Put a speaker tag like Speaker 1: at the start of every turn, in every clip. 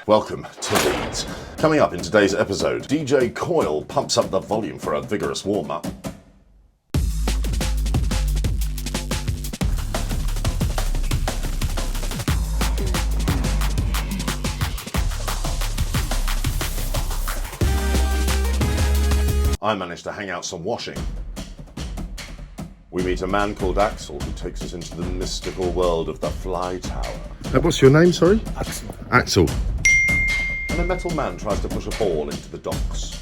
Speaker 1: Welcome to Leeds. Coming up in today's episode, DJ Coyle pumps up the volume for a vigorous warm-up. I managed to hang out some washing. We meet a man called Axel who takes us into the mystical world of the Fly Tower.
Speaker 2: What's your name, sorry?
Speaker 3: Axel.
Speaker 2: Axel.
Speaker 1: And a metal man tries to push a ball into the docks.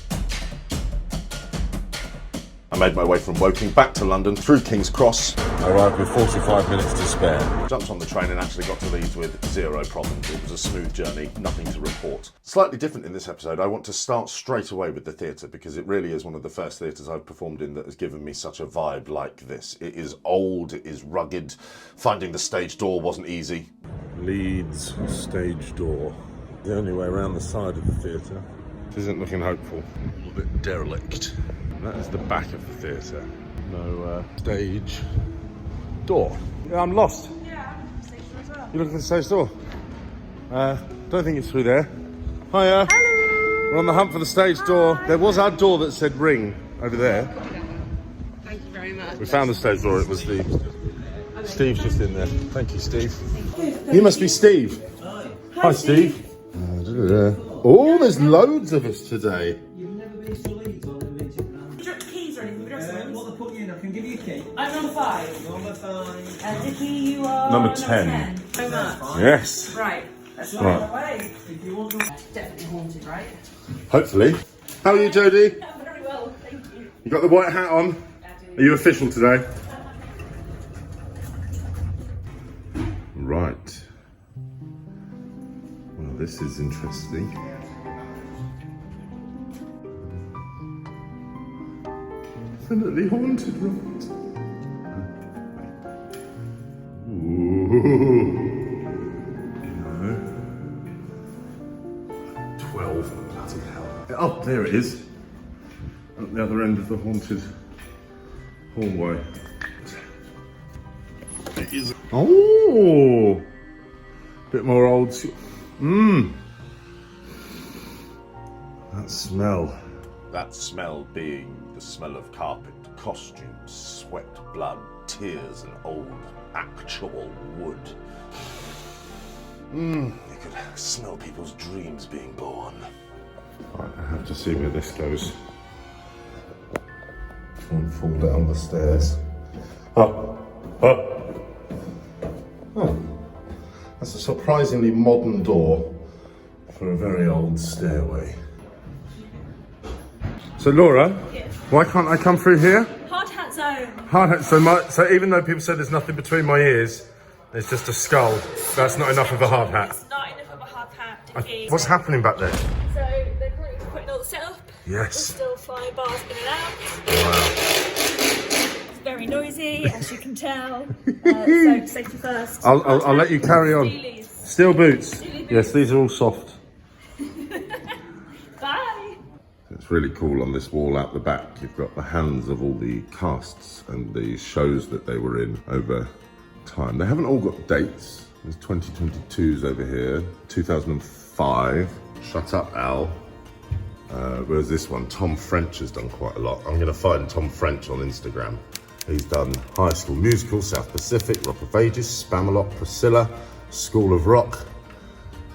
Speaker 1: I made my way from Woking back to London through King's Cross.
Speaker 3: I arrived with 45 minutes to spare.
Speaker 1: Jumped on the train and actually got to Leeds with zero problems. It was a smooth journey, nothing to report. Slightly different in this episode, I want to start straight away with the theatre because it really is one of the first theatres I've performed in that has given me such a vibe like this. It is old, it is rugged, finding the stage door wasn't easy.
Speaker 2: Leeds stage door. The only way around the side of the theatre. This isn't looking hopeful. A little bit derelict. That is the back of the theatre. No stage door. Yeah, I'm lost.
Speaker 4: Yeah, I'm looking for the stage door as well.
Speaker 2: You're looking for the stage door? Don't think it's through there. Hiya.
Speaker 4: Hello.
Speaker 2: We're on the hunt for the stage door. There was our door that said ring over there.
Speaker 4: Thank you very much.
Speaker 2: We found the stage door. It was Steve. Steve's just in there. Thank you, Steve. You must be Steve. Hi, Steve. Oh, there's loads of us today.
Speaker 5: You've never been to Leeds or never been to Grand?
Speaker 4: Do you want keys or anything?
Speaker 5: What they put you in, I can give you a key.
Speaker 4: I'm number 5.
Speaker 5: Number 5.
Speaker 4: And Dickie, you are
Speaker 2: Number 10.
Speaker 4: Very much.
Speaker 2: Yes.
Speaker 4: Right. Let's
Speaker 2: Right.
Speaker 4: run away.
Speaker 5: If you want to...
Speaker 4: Definitely haunted, right?
Speaker 2: Hopefully. How are you, Jodie?
Speaker 4: Very well, thank you.
Speaker 2: You got the white hat on? Are you official today? Right. Well, this is interesting. Definitely haunted, right? Ooh. No. 12. Bloody hell. Oh, there it is. At the other end of the haunted hallway. It is. Oh! Bit more old school. That smell.
Speaker 1: That smell being the smell of carpet, costumes, sweat, blood, tears, and old actual wood. You could smell people's dreams being born.
Speaker 2: Right, I have to see where this goes. Don't fall down the stairs. Oh. That's a surprisingly modern door for a very old stairway. So Laura,
Speaker 4: Yes.
Speaker 2: why can't I come through here?
Speaker 4: Hard hat zone.
Speaker 2: Hard hat. So even though people say there's nothing between my ears, it's just a skull. That's not enough of a hard hat.
Speaker 4: It's not enough of a hard hat, Dickie.
Speaker 2: What's happening back there?
Speaker 4: So they're currently putting all the set up. There's
Speaker 2: Yes.
Speaker 4: still flying bars in and out.
Speaker 2: Wow.
Speaker 4: It's very noisy, as you can tell. So safety first.
Speaker 2: I'll let you carry on.
Speaker 4: Steelies.
Speaker 2: Steel boots.
Speaker 4: Steely boots.
Speaker 2: Yes, these are all soft.
Speaker 4: Bye.
Speaker 2: It's really cool on this wall out the back. You've got the hands of all the casts and the shows that they were in over time. They haven't all got dates. There's 2022s over here, 2005. Shut Up, Al. Where's this one? Tom French has done quite a lot. I'm going to find Tom French on Instagram. He's done High School Musical, South Pacific, Rock of Ages, Spamalot, Priscilla, School of Rock.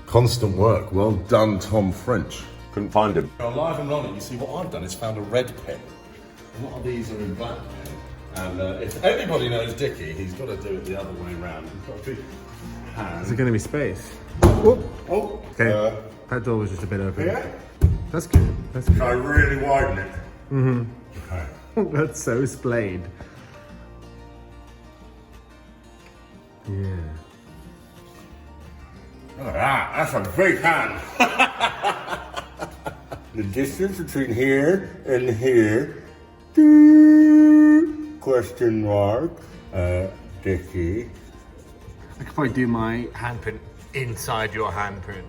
Speaker 2: Constant work. Well done, Tom French.
Speaker 1: Couldn't find him.
Speaker 2: Live and rolling, you see what I've done is found a red pen. A lot of these are in black pen. And if anybody knows Dickie, he's got to do it the other way around. He's got a big hand.
Speaker 6: Is it going to be space?
Speaker 2: Oh,
Speaker 6: Okay. That door was just a bit open.
Speaker 2: yeah.
Speaker 6: That's good. That's good.
Speaker 2: I really widen it. Okay.
Speaker 6: That's so splayed. Yeah.
Speaker 2: Look at that, that's a big hand. The distance between here and here, question mark, Dickie.
Speaker 6: I could probably do my handprint inside your handprint.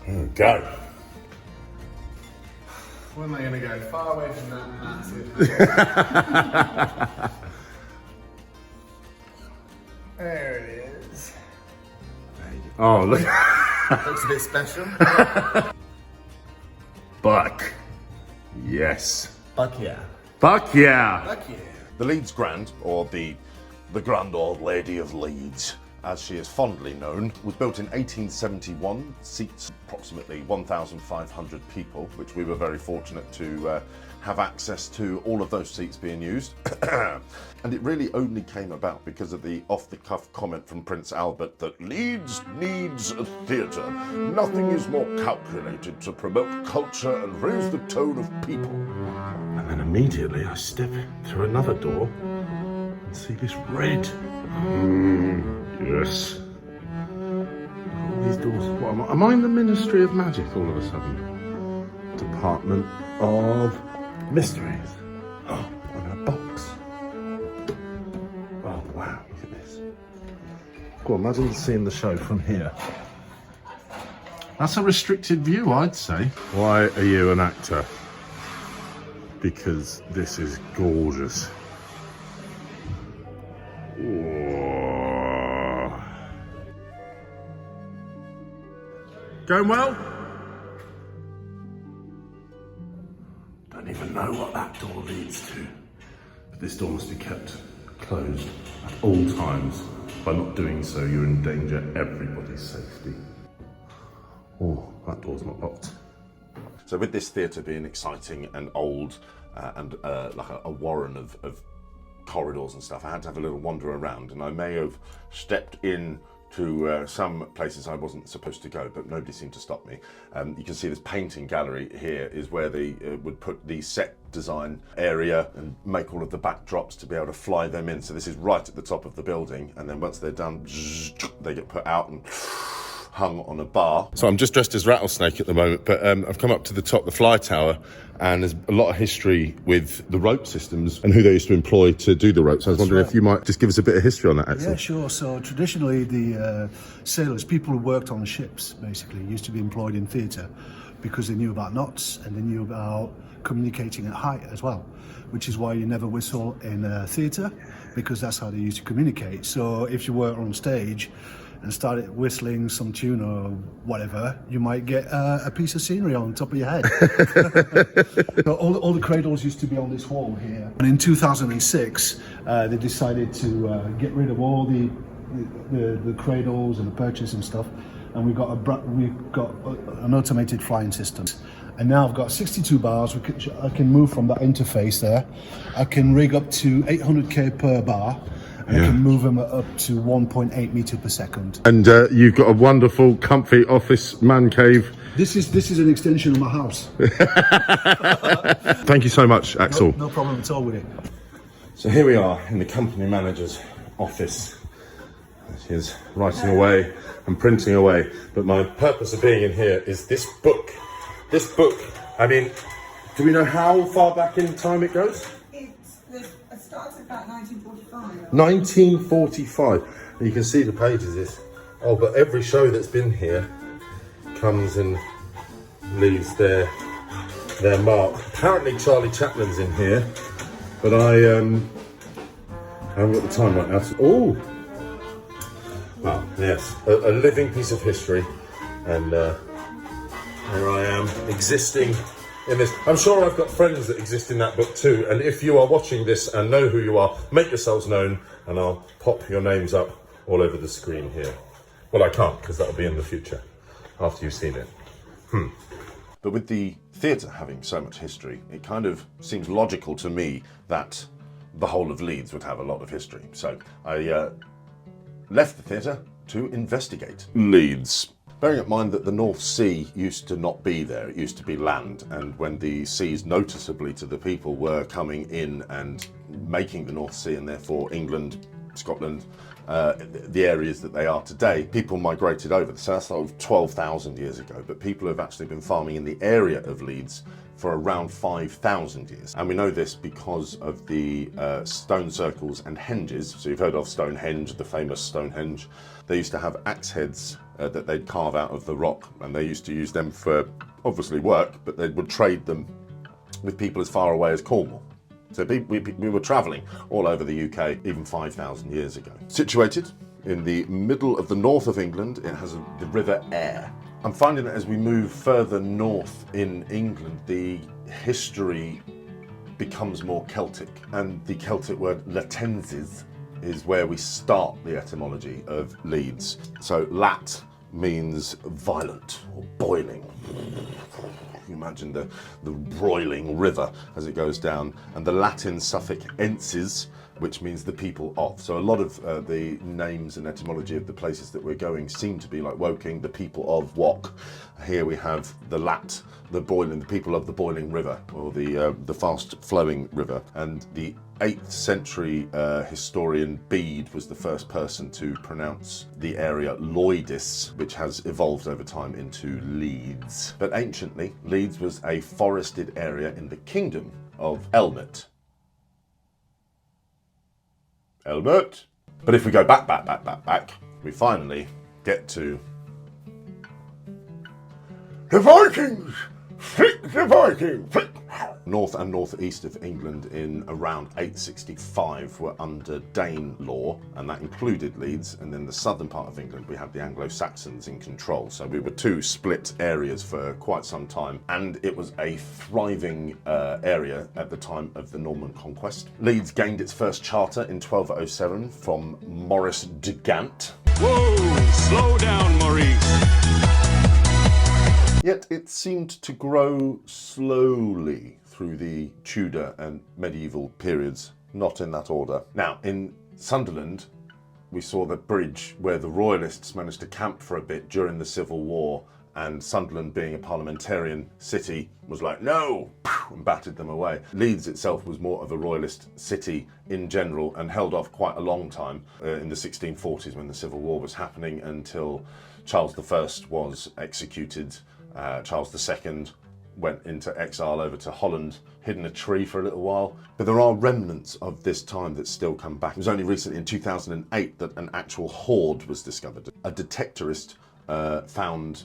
Speaker 2: There we go.
Speaker 6: Where am I going to go? Far away from that massive.
Speaker 2: There it is.
Speaker 6: There you
Speaker 2: Oh, look.
Speaker 6: Looks a bit special.
Speaker 2: Buck. Yes.
Speaker 6: Fuck yeah.
Speaker 2: Buck yeah.
Speaker 6: Fuck yeah.
Speaker 1: The Leeds Grand, or the Grand Old Lady of Leeds, as she is fondly known, was built in 1871, seats approximately 1,500 people, which we were very fortunate to have access to all of those seats being used. And it really only came about because of the off-the-cuff comment from Prince Albert that Leeds needs a theatre. Nothing is more calculated to promote culture and raise the tone of people.
Speaker 2: And then immediately I step through another door and see this red. Yes. All these doors. What am I in the Ministry of Magic all of a sudden? Department of Mysteries. Oh, on a box. Oh wow, look at this. Go on, imagine seeing the show from here. That's a restricted view, I'd say. Why are you an actor? Because this is gorgeous. Whoa. Going well? Don't even know what that door leads to. But this door must be kept closed at all times. By not doing so, you endanger everybody's safety. Oh, that door's not locked.
Speaker 1: So with this theatre being exciting and old and like a warren of corridors and stuff, I had to have a little wander around, and I may have stepped in to some places I wasn't supposed to go, but nobody seemed to stop me. You can see this painting gallery here is where they would put the set design area and make all of the backdrops to be able to fly them in. So this is right at the top of the building, and then once they're done, they get put out and hung on a bar.
Speaker 2: So I'm just dressed as Rattlesnake at the moment, but I've come up to the top, the fly tower, and there's a lot of history with the rope systems and who they used to employ to do the ropes. I was wondering if you might just give us a bit of history on that, Axel.
Speaker 7: Yeah, sure. So traditionally, the sailors, people who worked on ships, basically, used to be employed in theatre because they knew about knots and they knew about communicating at height as well, which is why you never whistle in theatre, because that's how they used to communicate. So if you were on stage and started whistling some tune or whatever, you might get a piece of scenery on top of your head. So all the cradles used to be on this wall here. And in 2006, they decided to get rid of all the cradles and the perches and stuff, and we got an automated flying system. And now I've got 62 bars. I can move from that interface there. I can rig up to 800k per bar. And I can move them up to 1.8 meter per second.
Speaker 2: And you've got a wonderful, comfy office man cave.
Speaker 7: This is an extension of my house.
Speaker 2: Thank you so much, Axel.
Speaker 7: No problem at all with it.
Speaker 2: So here we are in the company manager's office. She's writing away and printing away. But my purpose of being in here is this book. This book, I mean, do we know how far back in time it goes?
Speaker 8: It starts about 1945.
Speaker 2: 1945. And you can see the pages. Oh, but every show that's been here comes and leaves their mark. Apparently Charlie Chaplin's in here, but I haven't got the time right now. Oh, well, yes, a living piece of history, and here I am existing in this. I'm sure I've got friends that exist in that book too, and if you are watching this and know who you are, make yourselves known, and I'll pop your names up all over the screen here. Well, I can't, because that'll be in the future after you've seen it.
Speaker 1: But with the theatre having so much history, it kind of seems logical to me that the whole of Leeds would have a lot of history. So I left the theatre to investigate Leeds. Bearing in mind that the North Sea used to not be there, it used to be land, and when the seas noticeably to the people were coming in and making the North Sea, and therefore England, Scotland, the areas that they are today, people migrated over. So that's sort of 12,000 years ago, but people have actually been farming in the area of Leeds for around 5,000 years. And we know this because of the stone circles and henges. So you've heard of Stonehenge, the famous Stonehenge. They used to have axe heads that they'd carve out of the rock, and they used to use them for obviously work, but they would trade them with people as far away as Cornwall. So we were travelling all over the UK even 5,000 years ago. Situated in the middle of the north of England. It has the River Aire. I'm finding that as we move further north in England, the history becomes more Celtic, and the Celtic word latensis is where we start the etymology of Leeds. So lat means violent or boiling. You imagine the broiling river as it goes down, and the Latin suffix ensis, which means the people of. So a lot of the names and etymology of the places that we're going seem to be like Woking, the people of Wok. Here we have the Lat, the people of the boiling river, or the fast-flowing river. And the 8th century historian Bede was the first person to pronounce the area Loidis, which has evolved over time into Leeds. But anciently, Leeds was a forested area in the kingdom of Elmet. But if we go back, we finally get to the Vikings! The Vikings! North and northeast of England in around 865 were under Dane law, and that included Leeds, and then the southern part of England we had the Anglo-Saxons in control. So we were two split areas for quite some time, and it was a thriving area at the time of the Norman conquest. Leeds gained its first charter in 1207 from Maurice de Gant.
Speaker 3: Whoa, slow down, Maurice.
Speaker 1: Yet it seemed to grow slowly through the Tudor and medieval periods, not in that order. Now, in Sunderland, we saw the bridge where the Royalists managed to camp for a bit during the Civil War, and Sunderland, being a parliamentarian city, was like, no, and batted them away. Leeds itself was more of a Royalist city in general and held off quite a long time in the 1640s when the Civil War was happening, until Charles I was executed. Charles II went into exile over to Holland, hid in a tree for a little while. But there are remnants of this time that still come back. It was only recently in 2008 that an actual hoard was discovered. A detectorist found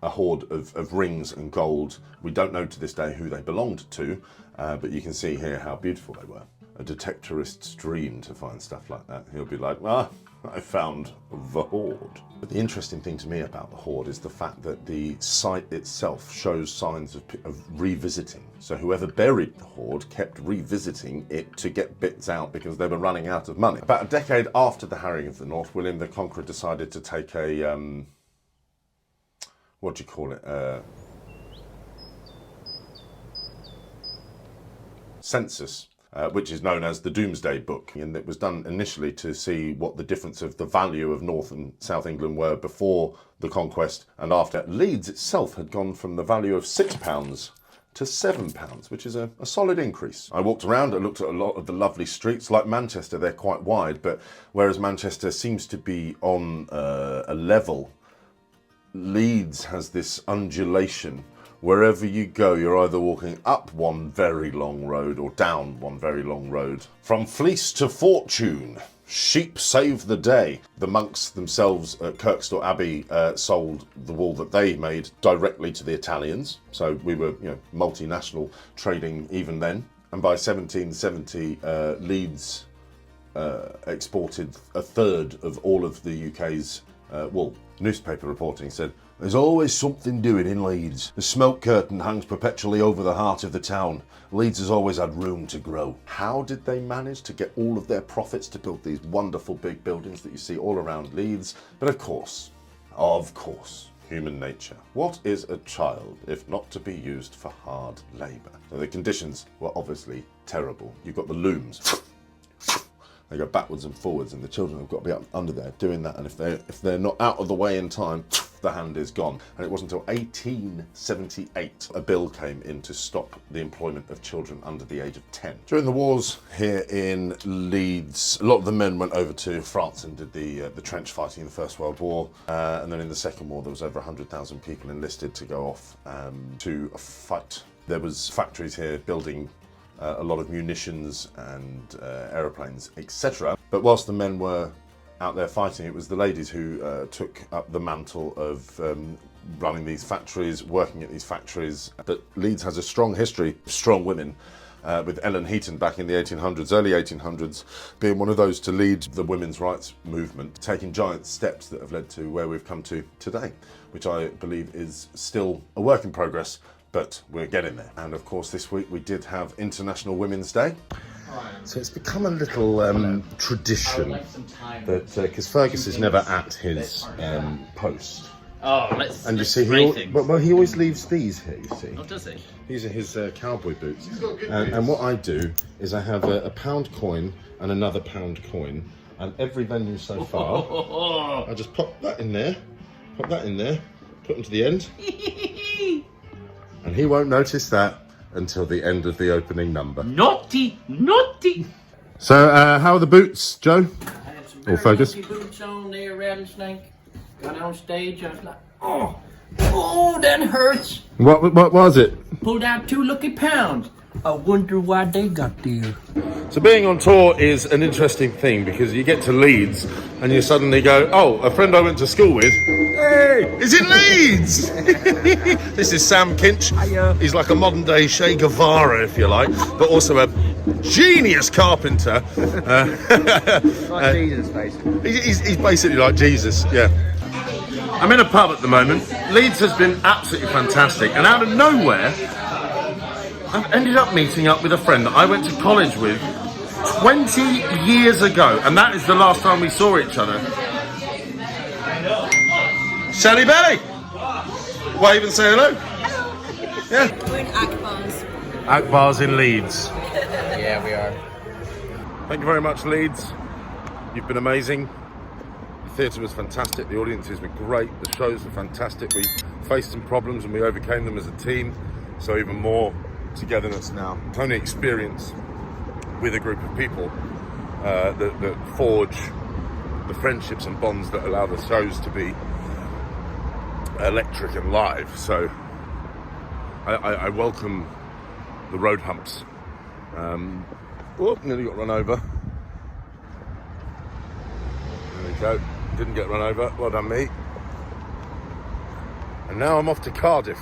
Speaker 1: a hoard of rings and gold. We don't know to this day who they belonged to, but you can see here how beautiful they were. A detectorist's dream to find stuff like that. He'll be like, I found the hoard. But the interesting thing to me about the hoard is the fact that the site itself shows signs of revisiting. So whoever buried the hoard kept revisiting it to get bits out because they were running out of money. About a decade after the harrying of the North, William the Conqueror decided to take a, what do you call it? Census. Which is known as the Domesday Book, and it was done initially to see what the difference of the value of North and South England were before the conquest and after. Leeds itself had gone from the value of £6 to £7, which is a solid increase. I walked around and looked at a lot of the lovely streets. Like Manchester, they're quite wide, but whereas Manchester seems to be on a level, Leeds has this undulation. Wherever you go, you're either walking up one very long road or down one very long road. From fleece to fortune, sheep save the day. The monks themselves at Kirkstall Abbey sold the wool that they made directly to the Italians. So we were, multinational trading even then. And by 1770, Leeds exported a third of all of the UK's wool. Newspaper reporting said, "There's always something doing in Leeds. The smoke curtain hangs perpetually over the heart of the town. Leeds has always had room to grow." How did they manage to get all of their profits to build these wonderful big buildings that you see all around Leeds? But of course, human nature. What is a child if not to be used for hard labour? So the conditions were obviously terrible. You've got the looms. They go backwards and forwards, and the children have got to be up under there doing that. And if they're not out of the way in time, the hand is gone. And it wasn't until 1878 a bill came in to stop the employment of children under the age of 10. During the wars here in Leeds, a lot of the men went over to France and did the trench fighting in the First World War. And then in the Second War, there was over 100,000 people enlisted to go off to fight. There was factories here building a lot of munitions and aeroplanes, etc. But whilst the men were out there fighting, it was the ladies who took up the mantle of running these factories, working at these factories. But Leeds has a strong history of strong women with Ellen Heaton back in the 1800s, early 1800s, being one of those to lead the women's rights movement, taking giant steps that have led to where we've come to today, which I believe is still a work in progress, but we're getting there. And of course, this week we did have International Women's Day. So it's become a little tradition that, because Fergus is never at his post.
Speaker 9: Oh, let's.
Speaker 1: And you
Speaker 9: let's
Speaker 1: see,
Speaker 9: spray things.
Speaker 1: well, he always leaves these here, you see.
Speaker 9: Oh, does he?
Speaker 1: These are his cowboy boots. And what I do is I have a pound coin and another pound coin, and every venue so far, I just pop that in there, put them to the end, and he won't notice that until the end of the opening number.
Speaker 9: Naughty, naughty.
Speaker 1: So, how are the boots, Joe?
Speaker 10: I had some
Speaker 1: Or
Speaker 10: very
Speaker 1: Fergus?
Speaker 10: lucky boots on there, rattlesnake. Got on stage, I was like, oh, that hurts.
Speaker 1: What was it?
Speaker 10: Pulled out 2 lucky pounds. I wonder why they got there.
Speaker 1: So being on tour is an interesting thing because you get to Leeds and you suddenly go, oh, a friend I went to school with, hey, is in Leeds! This is Sam Kinch. He's like a modern day Che Guevara, if you like, but also a genius carpenter.
Speaker 6: Like Jesus, basically.
Speaker 1: He's basically like Jesus, yeah. I'm in a pub at the moment. Leeds has been absolutely fantastic, and out of nowhere, I've ended up meeting up with a friend that I went to college with 20 years ago, and that is the last time we saw each other. Sally Belly! Wave and say hello. Yeah.
Speaker 4: We're in Akbar's.
Speaker 1: Akbar's in Leeds.
Speaker 6: Yeah, we are.
Speaker 1: Thank you very much, Leeds. You've been amazing. The theatre was fantastic. The audiences were great. The shows were fantastic. We faced some problems and we overcame them as a team. So even more togetherness now. It's only experience with a group of people that forge the friendships and bonds that allow the shows to be electric and live. So I welcome the road humps. Nearly got run over. There we go. Didn't get run over. Well done, me. And now I'm off to Cardiff.